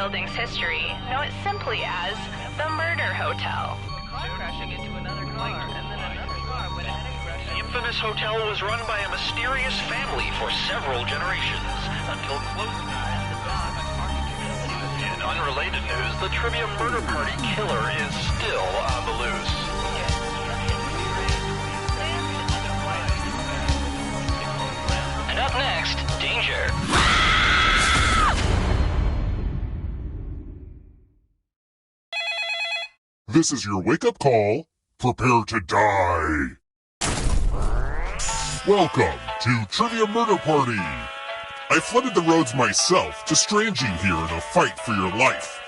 building's history, know it simply as the Murder Hotel. Crashing into another car, and then another car went ahead and crashed. The infamous hotel was run by a mysterious family for several generations, until close In unrelated news, the trivia murder party killer is still on the loose. And up next, danger. This is your wake-up call. Prepare to die. Welcome to Trivia Murder Party. I flooded the roads myself to strand you here in a fight for your life.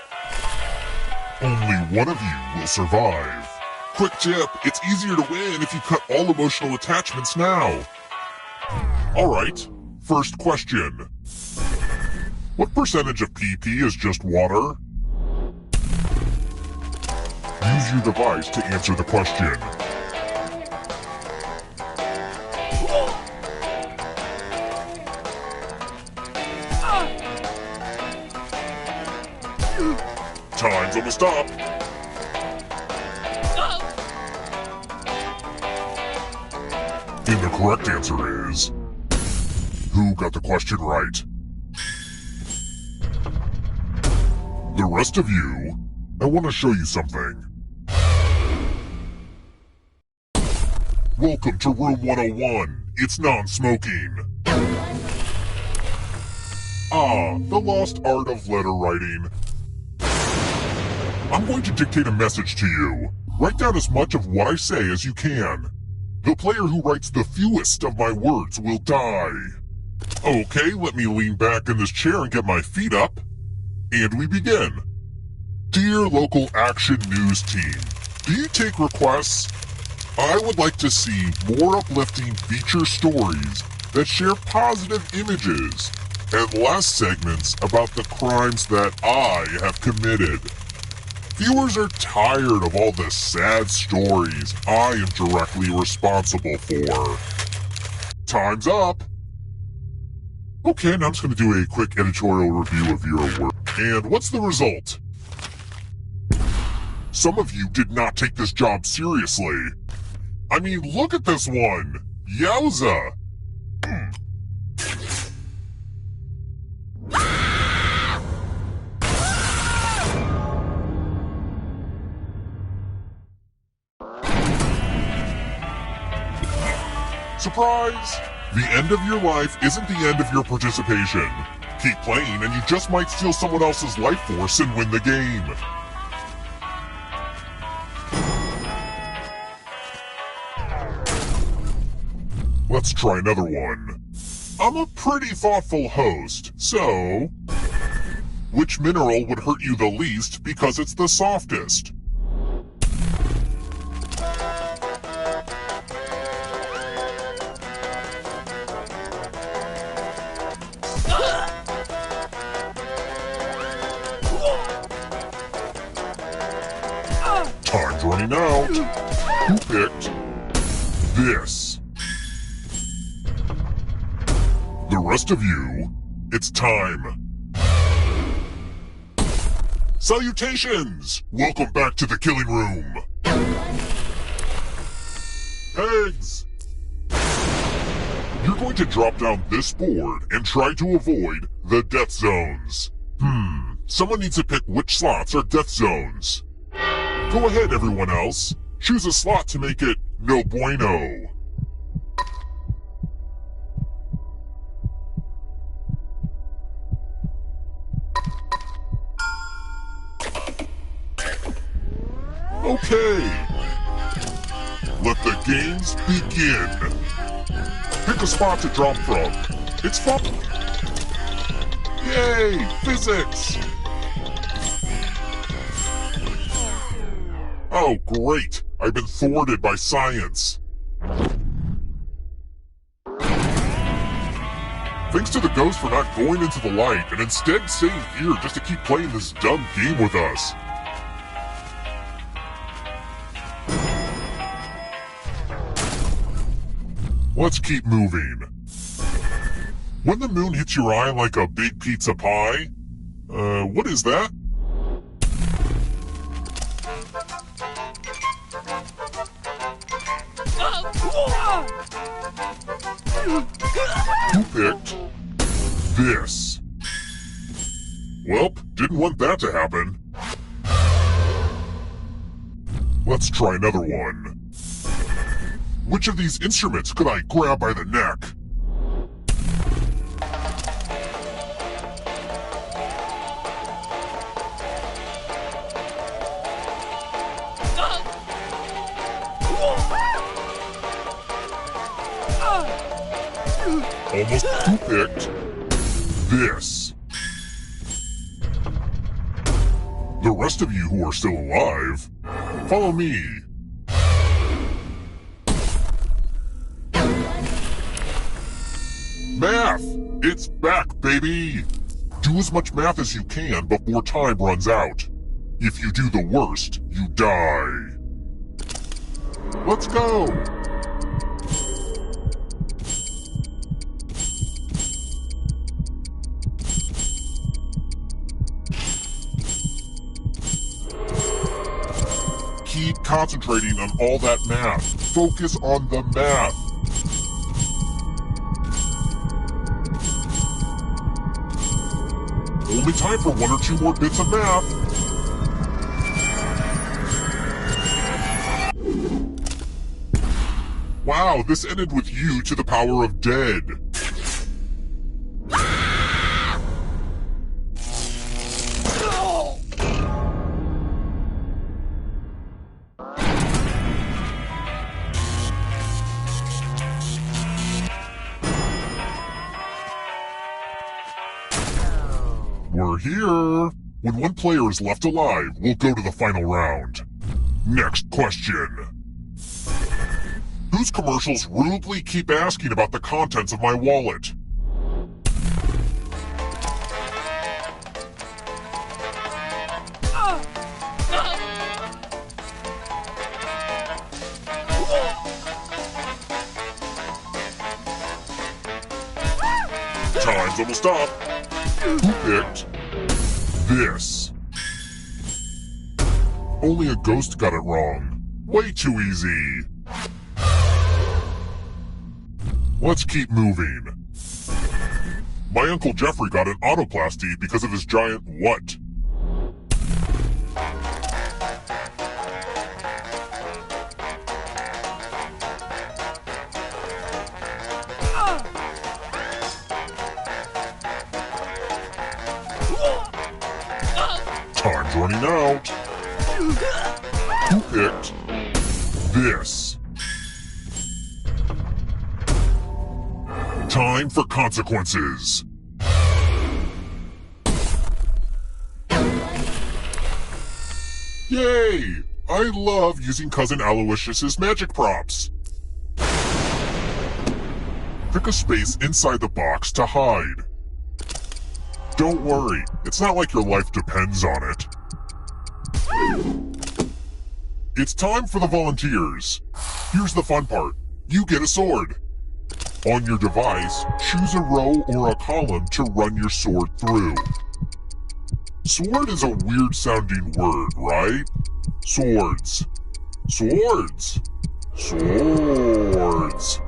Only one of you will survive. Quick tip, it's easier to win if you cut all emotional attachments now. Alright, first question. What percentage of PP is just water? Use your device to answer the question. Time's almost up. And the correct answer is... Who got the question right? The rest of you, I want to show you something. Welcome to room 101. It's non-smoking. Ah, the lost art of letter writing. I'm going to dictate a message to you. Write down as much of what I say as you can. The player who writes the fewest of my words will die. Okay, let me lean back in this chair and get my feet up. And we begin. Dear local action news team, do you take requests? I would like to see more uplifting feature stories that share positive images and less segments about the crimes that I have committed. Viewers are tired of all the sad stories I am directly responsible for. Time's up. Okay, now I'm just going to do a quick editorial review of your work. And what's the result? Some of you did not take this job seriously. I mean, look at this one. Yowza. Surprise! The end of your life isn't the end of your participation. Keep playing and you just might steal someone else's life force and win the game. Let's try another one. I'm a pretty thoughtful host, so... Which mineral would hurt you the least because it's the softest? Time's running out. Who picked this? The rest of you, it's time. Salutations! Welcome back to the killing room. Eggs! You're going to drop down this board and try to avoid the death zones. Someone needs to pick which slots are death zones. Go ahead, everyone else. Choose a slot to make it no bueno. Okay. Let the games begin. Pick a spot to drop from. It's fun. Yay! Physics! Oh, great! I've been thwarted by science. Thanks to the ghost for not going into the light and instead staying here just to keep playing this dumb game with us. Let's keep moving. When the moon hits your eye like a big pizza pie? What is that? Who picked this? Welp, didn't want that to happen. Let's try another one. Which of these instruments could I grab by the neck? Almost who picked this? The rest of you who are still alive, follow me. Math! It's back, baby! Do as much math as you can before time runs out. If you do the worst, you die. Let's go! Keep concentrating on all that math. Focus on the math. Only time for 1 or 2 more bits of math. Wow, this ended with you to the power of dead. We're here! When one player is left alive, we'll go to the final round. Next question. Whose commercials rudely keep asking about the contents of my wallet? Time's almost up. Who picked this? Only a ghost got it wrong. Way too easy. Let's keep moving. My Uncle Jeffrey got an autoplasty because of his giant what? Time's running out. Who picked this? Time for consequences. Yay! I love using Cousin Aloysius's magic props. Pick a space inside the box to hide. Don't worry, it's not like your life depends on it. It's time for the volunteers. Here's the fun part. You get a sword. On your device, choose a row or a column to run your sword through. Sword is a weird sounding word, right? Swords. Swords. Swords.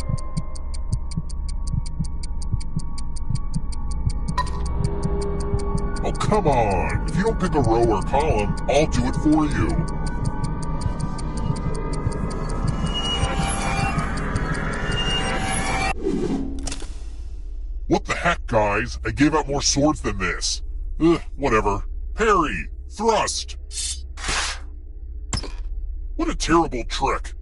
Oh, come on! If you don't pick a row or column, I'll do it for you. What the heck, guys? I gave out more swords than this. Ugh, whatever. Parry! Thrust! What a terrible trick.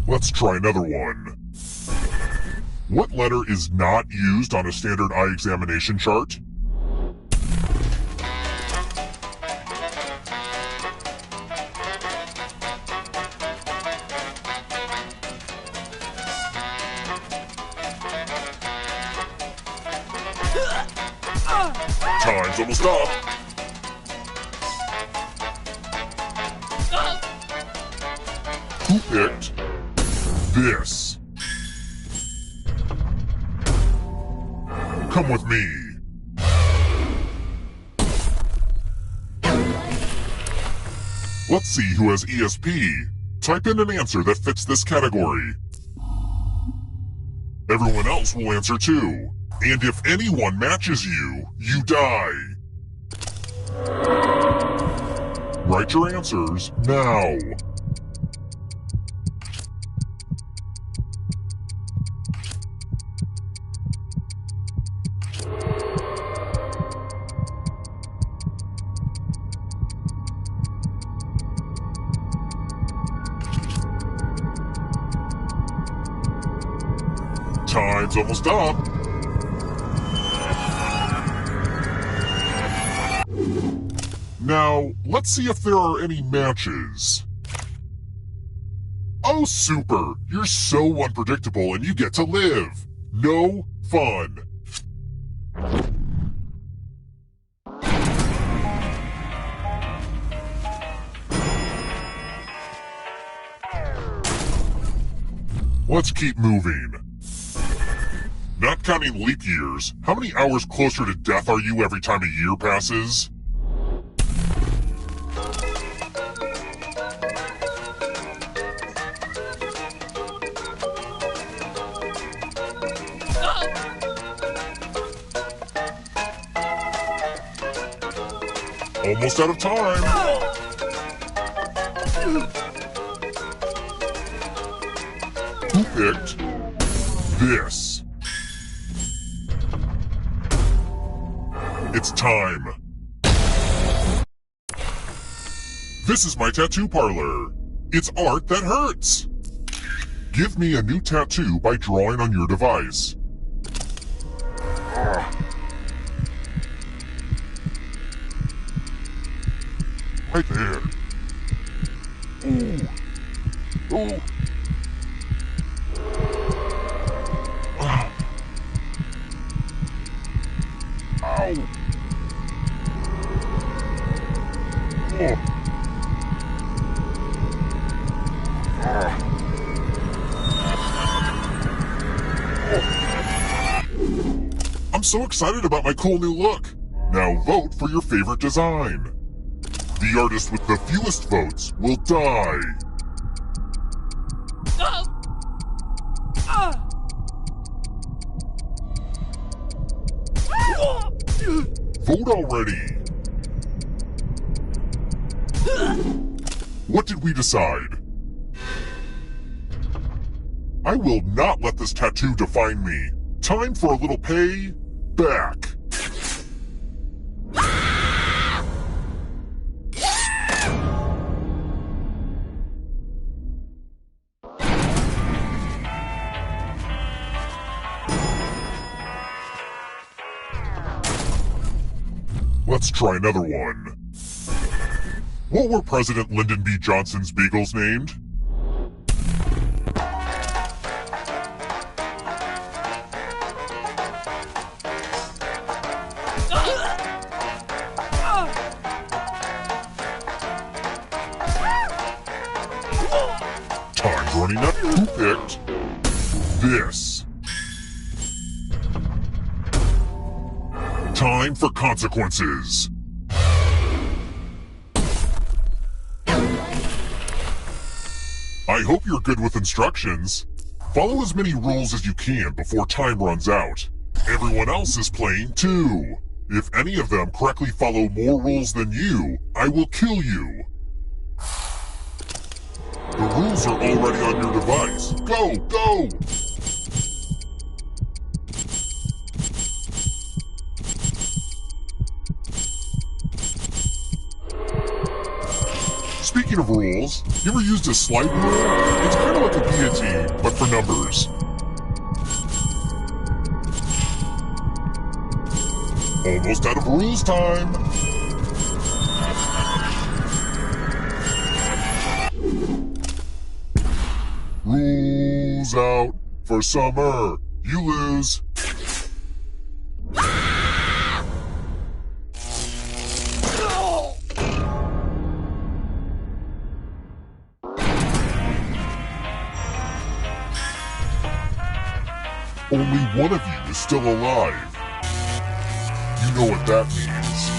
Let's try another one. What letter is not used on a standard eye examination chart? Time's almost up. picked this? Come with me. Let's see who has ESP. Type in an answer that fits this category. Everyone else will answer too. And if anyone matches you, you die. Write your answers now. Time's almost up. Now, let's see if there are any matches. Oh, super! You're so unpredictable and you get to live. No fun. Let's keep moving. Not counting leap years, how many hours closer to death are you every time a year passes? Almost out of time. Who picked this? It's time. This is my tattoo parlor. It's art that hurts. Give me a new tattoo by drawing on your device. Right there. Ooh. Ooh. Ah. Ow. Oh. Ah. Oh. I'm so excited about my cool new look. Now vote for your favorite design. The artist with the fewest votes will die. Vote already. What did we decide? I will not let this tattoo define me. Time for a little pay back. Let's try another one. What were President Lyndon B. Johnson's beagles named? Time's running up. Who picked this? Time for consequences. I hope you're good with instructions. Follow as many rules as you can before time runs out. Everyone else is playing too. If any of them correctly follow more rules than you, I will kill you. The rules are already on your device. Go, go! Speaking of rules, you ever used a slide rule? It's kind of like a guillotine, but for numbers. Almost out of rules time. Rules out for summer. You lose. only one of you is still alive. You know what that means.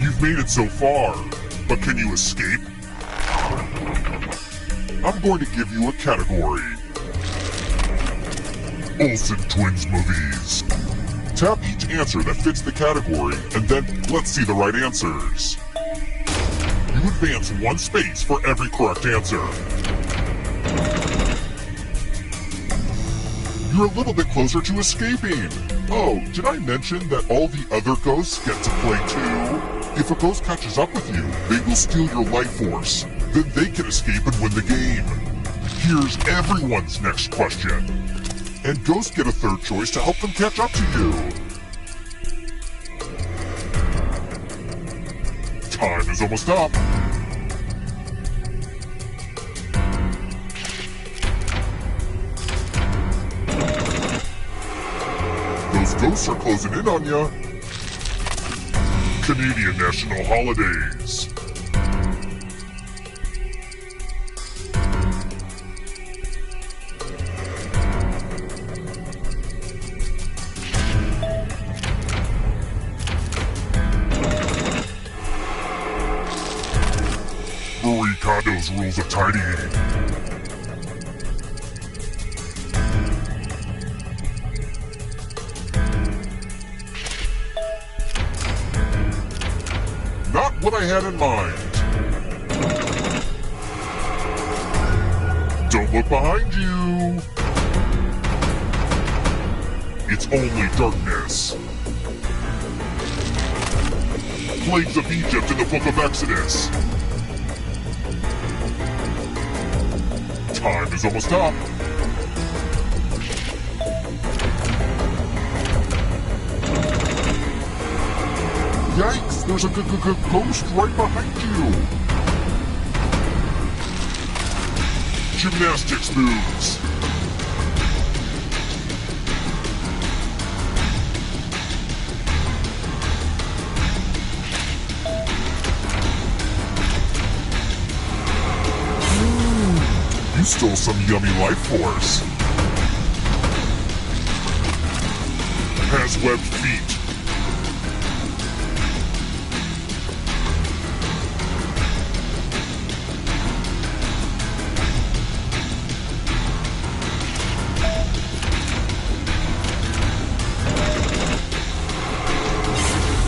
You've made it so far, but can you escape? I'm going to give you a category. Olsen Twins movies. Tap each answer that fits the category, and then let's see the right answers. You advance 1 space for every correct answer. You're a little bit closer to escaping. Oh, did I mention that all the other ghosts get to play too? If a ghost catches up with you, they will steal your life force. Then they can escape and win the game. Here's everyone's next question. And ghosts get a third choice to help them catch up to you. Time is almost up. Those ghosts are closing in on ya. Canadian national holidays. Marie Kondo's rules of tidying. Not what I had in mind. Don't look behind you. It's only darkness. Plagues of Egypt in the Book of Exodus. Time is almost up. Yikes, there's a ghost right behind you. Gymnastics moves. You stole some yummy life force. Has webbed feet.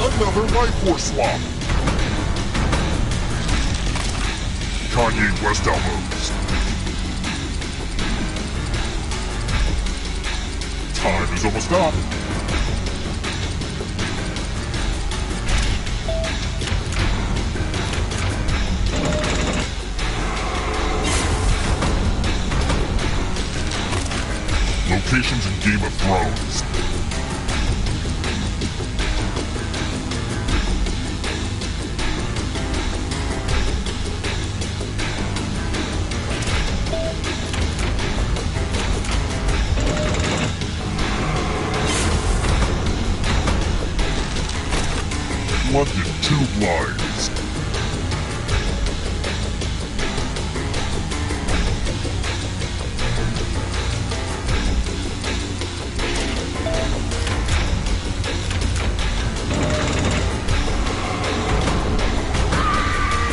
Another life force swap. Kanye West elbows. Time is almost up. Locations in Game of Thrones. London Tube Lines.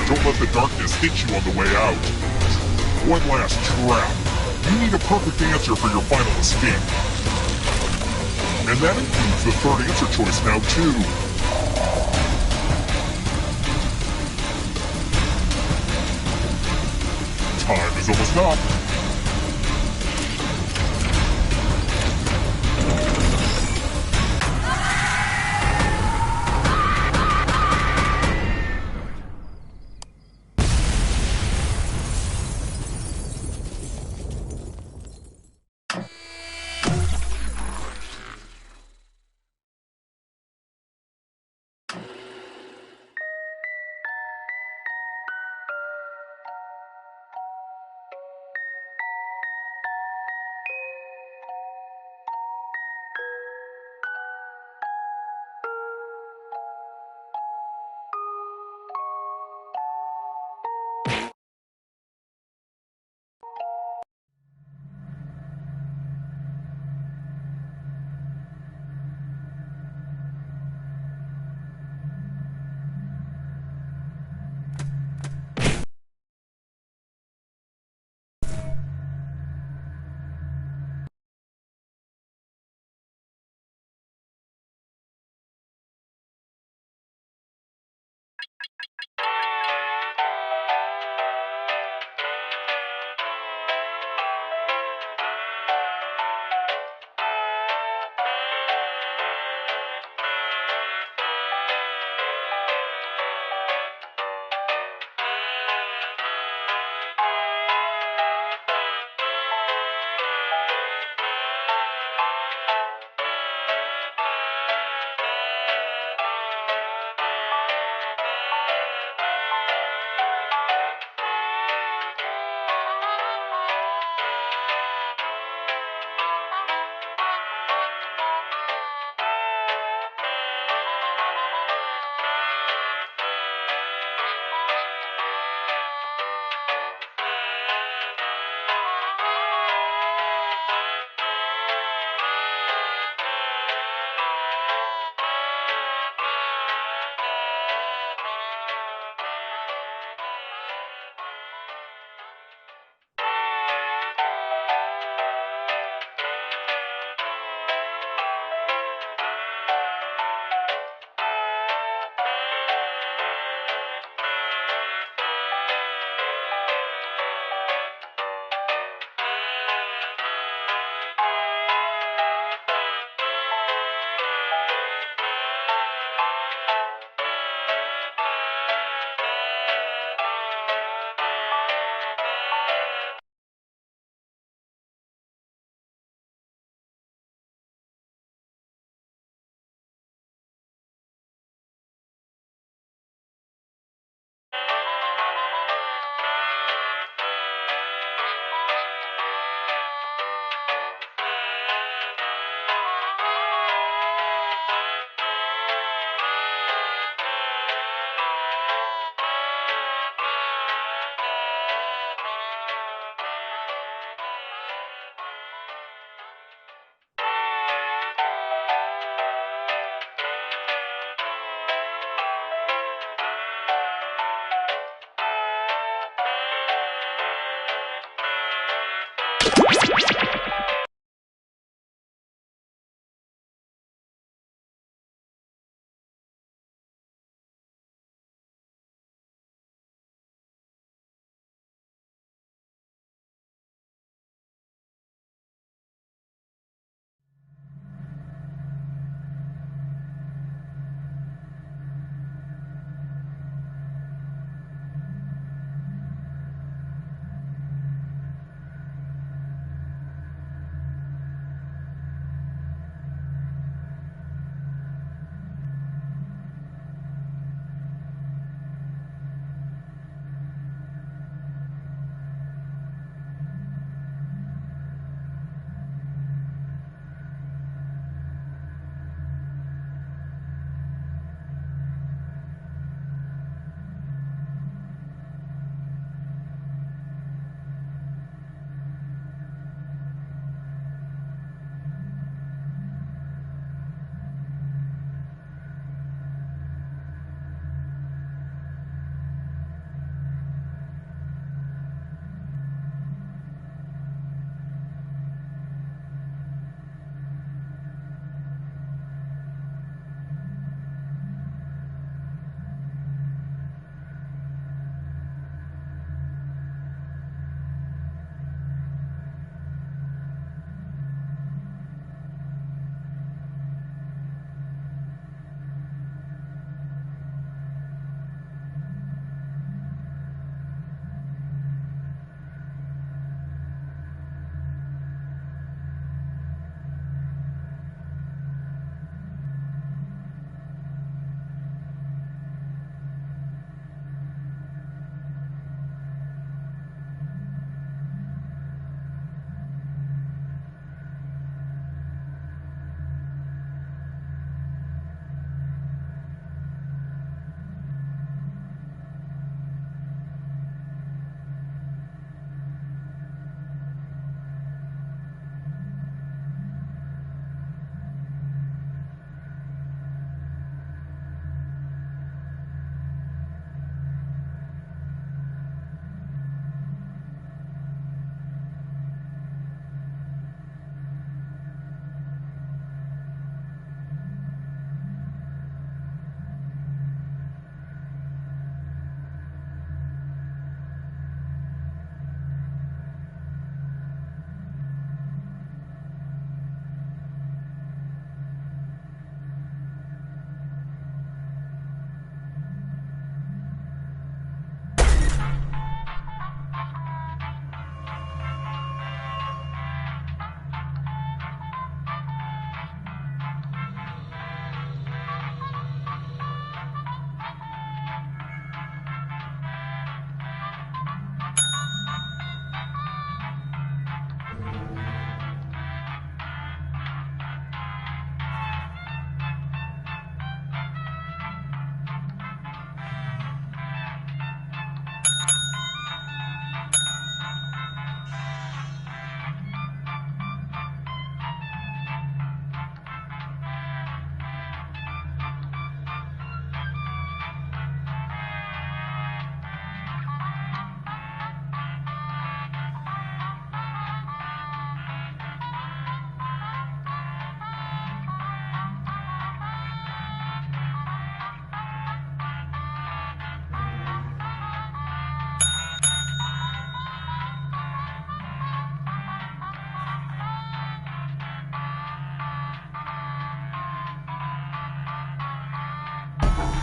Don't let the darkness hit you on the way out. One last trap. You need a perfect answer for your final escape. And that includes the third answer choice now too. Time is almost up.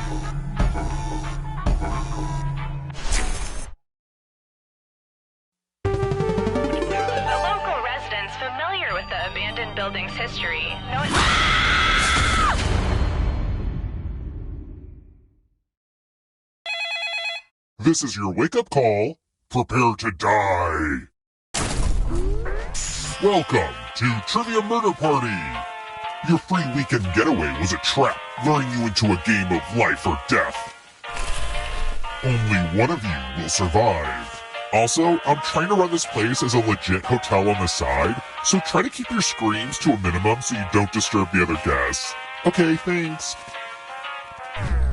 The local residents familiar with the abandoned building's history know it. This is your wake-up call. Prepare to die. Welcome to Trivia Murder Party. Your free weekend getaway was a trap, luring you into a game of life or death. Only one of you will survive. Also, I'm trying to run this place as a legit hotel on the side, so try to keep your screams to a minimum so you don't disturb the other guests. Okay, thanks.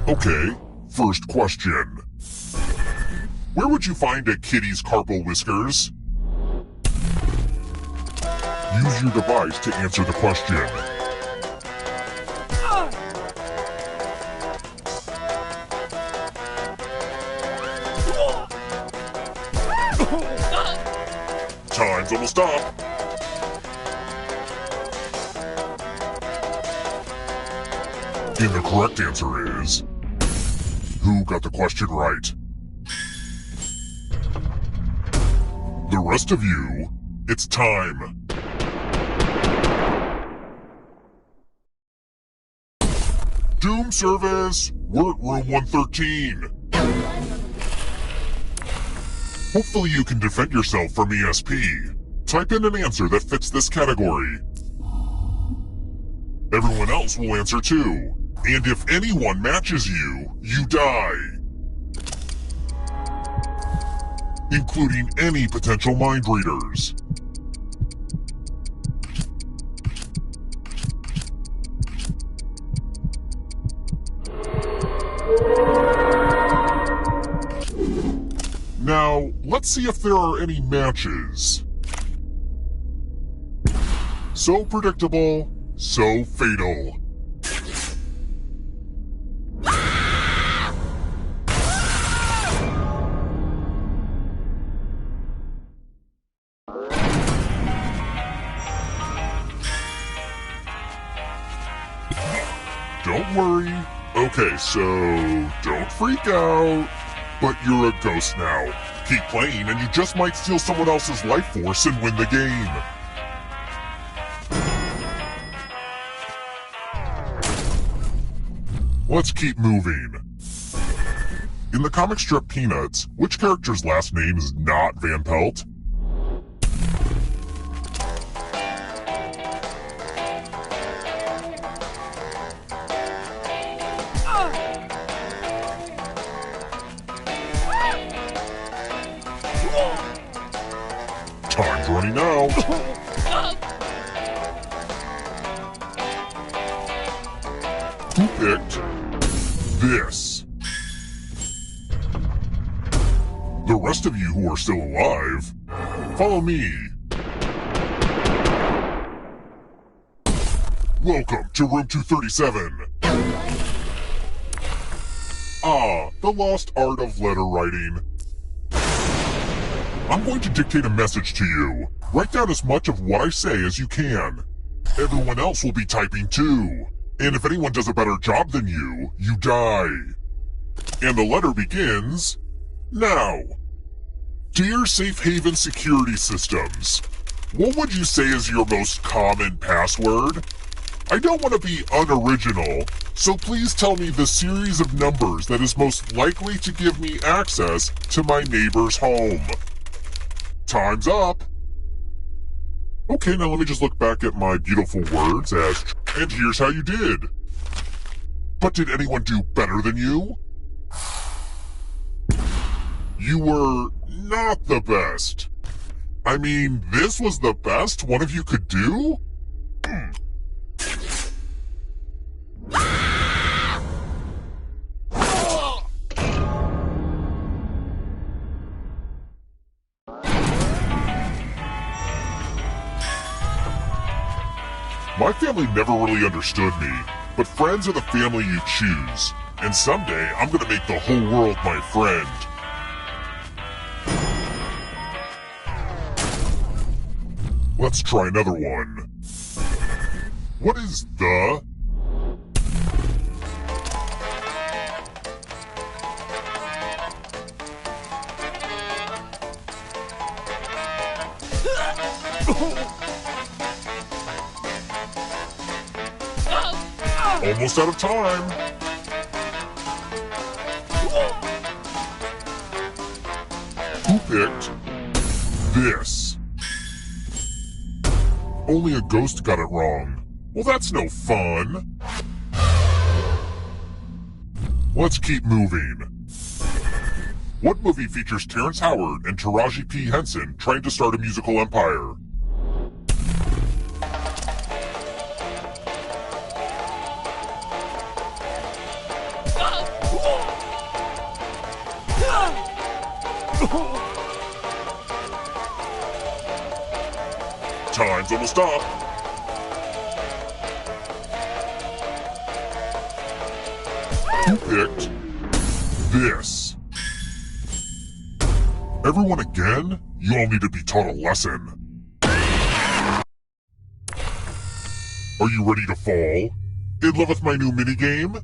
Okay, first question. Where would you find a kitty's carpal whiskers? Use your device to answer the question. Time's almost up. And the correct answer is... Who got the question right? The rest of you, it's time. Doom service, we're at room 113. Hopefully you can defend yourself from ESP. Type in an answer that fits this category. Everyone else will answer too. And if anyone matches you, you die. Including any potential mind readers. Now, let's see if there are any matches. So predictable, so fatal. Don't worry. Okay, so don't freak out. But you're a ghost now. Keep playing and you just might steal someone else's life force and win the game. Let's keep moving. In the comic strip Peanuts, which character's last name is not Van Pelt? Time's running out. Who picked this? The rest of you who are still alive, follow me. Welcome to room 237. Ah, the lost art of letter writing. I'm going to dictate a message to you. Write down as much of what I say as you can. Everyone else will be typing too. And if anyone does a better job than you, you die. And the letter begins... now. Dear Safe Haven Security Systems, what would you say is your most common password? I don't want to be unoriginal, so please tell me the series of numbers that is most likely to give me access to my neighbor's home. Time's up. Okay, now let me just look back at my beautiful words as... and here's how you did. But did anyone do better than you? You were not the best. I mean, this was the best one of you could do? My family never really understood me, but friends are the family you choose. And someday, I'm gonna make the whole world my friend. Let's try another one. What is the? Almost out of time. Who picked this? Only a ghost got it wrong. Well, that's no fun. Let's keep moving. What movie features Terrence Howard and Taraji P. Henson trying to start a musical empire? Time's almost up. Who picked this? Everyone again? You all need to be taught a lesson. Are you ready to fall? In love with my new minigame?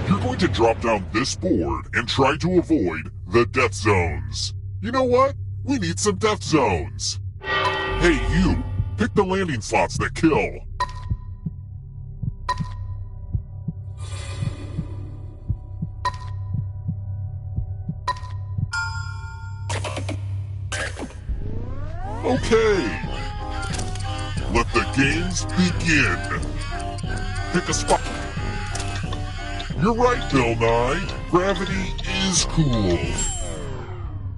You're going to drop down this board and try to avoid the death zones. You know what? We need some death zones. Hey, you! Pick the landing slots that kill. Okay. Let the games begin. Pick a spot. You're right, Bill Nye. Gravity is cool.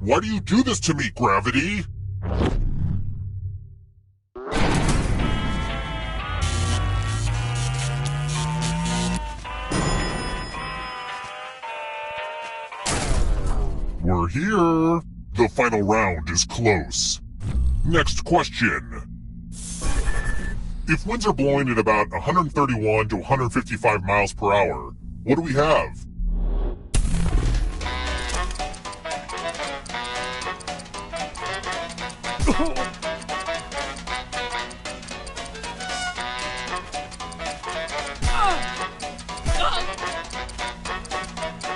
Why do you do this to me, Gravity? We're here. The final round is close. Next question. If winds are blowing at about 131 to 155 miles per hour, what do we have?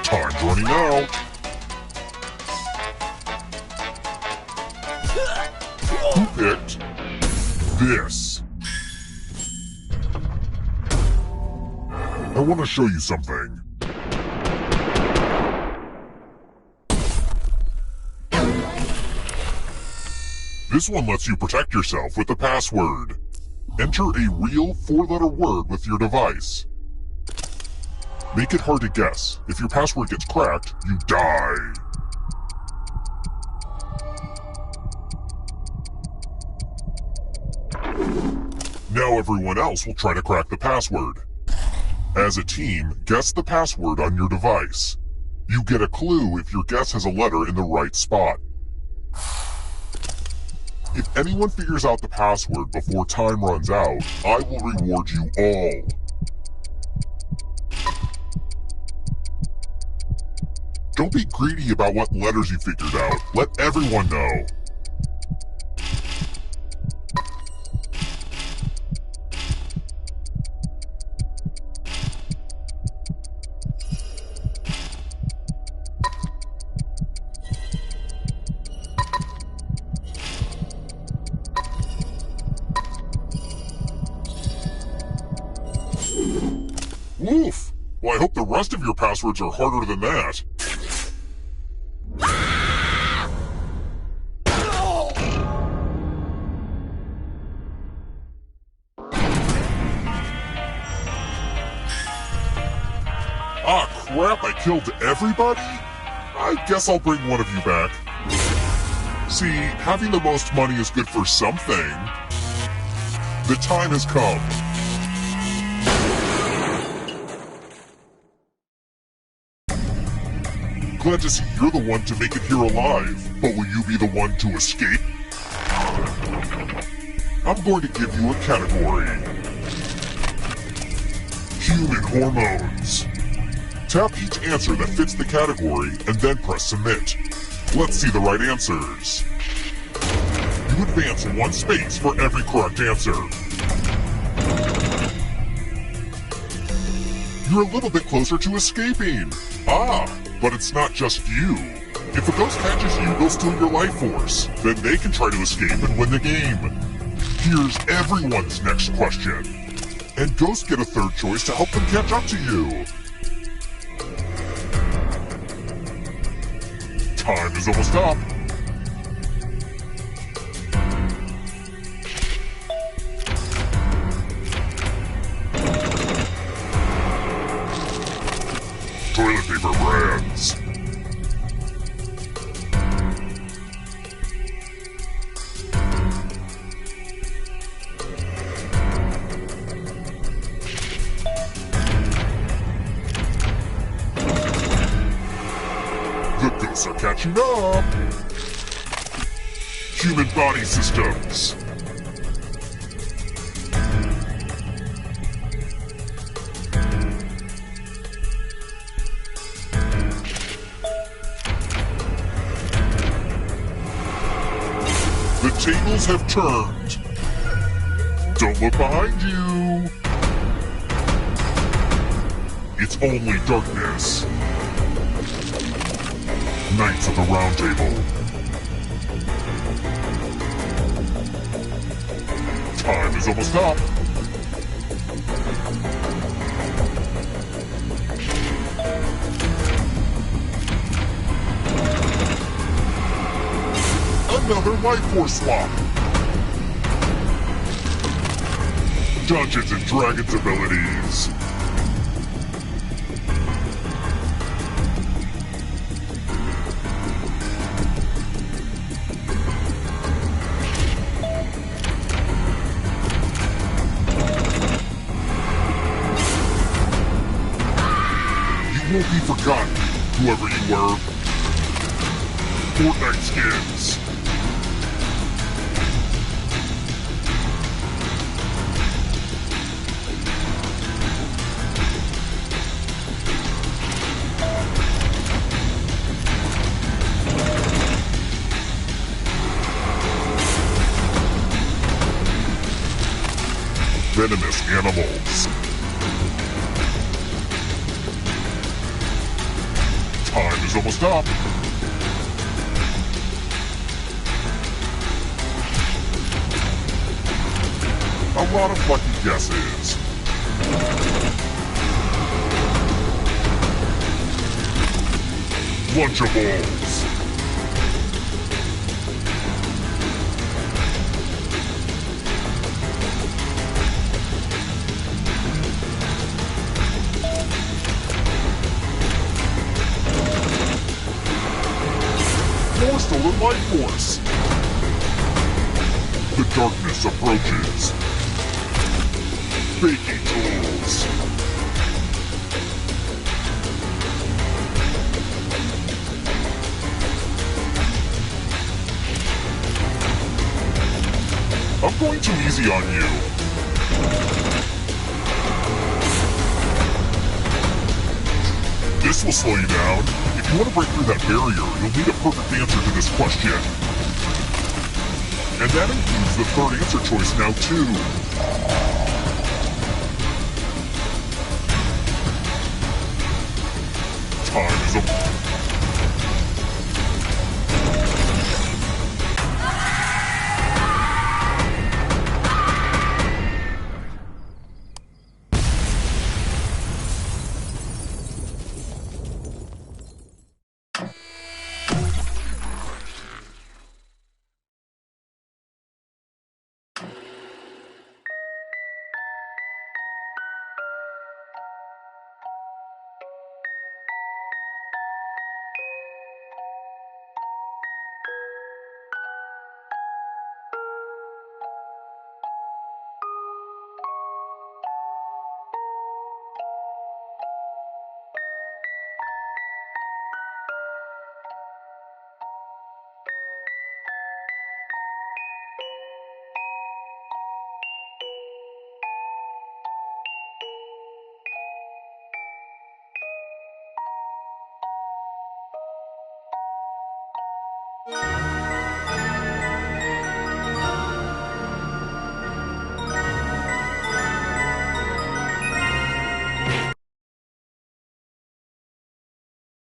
Time's running out. Who picked this? I want to show you something. This one lets you protect yourself with a password. Enter a real 4-letter word with your device. Make it hard to guess. If your password gets cracked, you die. Now everyone else will try to crack the password. As a team, guess the password on your device. You get a clue if your guess has a letter in the right spot. If anyone figures out the password before time runs out, I will reward you all. Don't be greedy about what letters you figured out. Let everyone know. Woof! Well, I hope the rest of your passwords are harder than that. Ah, crap, I killed everybody? I guess I'll bring one of you back. See, having the most money is good for something. The time has come. Glad to see you're the one to make it here alive, but will you be the one to escape? I'm going to give you a category. Human hormones. Tap each answer that fits the category and then press submit. Let's see the right answers. You advance 1 space for every correct answer. You're a little bit closer to escaping. Ah, but it's not just you. If a ghost catches you, they'll steal your life force. Then they can try to escape and win the game. Here's everyone's next question. And ghosts get a third choice to help them catch up to you. Time is almost up. Toilet paper brands. The ghosts are catching up. Human body systems. The tables have turned. Don't look behind you. It's only darkness. Knights of the Round Table. Time is almost up. Another life force swap. Dungeons and Dragons abilities. You won't be forgotten, whoever you were. Fortnite skins. Venomous animals. Time is almost up. A lot of lucky guesses. Lunchables. More stolen life force. The darkness approaches. Baking tools. I'm going too easy on you. This will slow you down. If you want to break through that barrier, you'll need a perfect answer to this question. And that includes the third answer choice now, too. Time is up.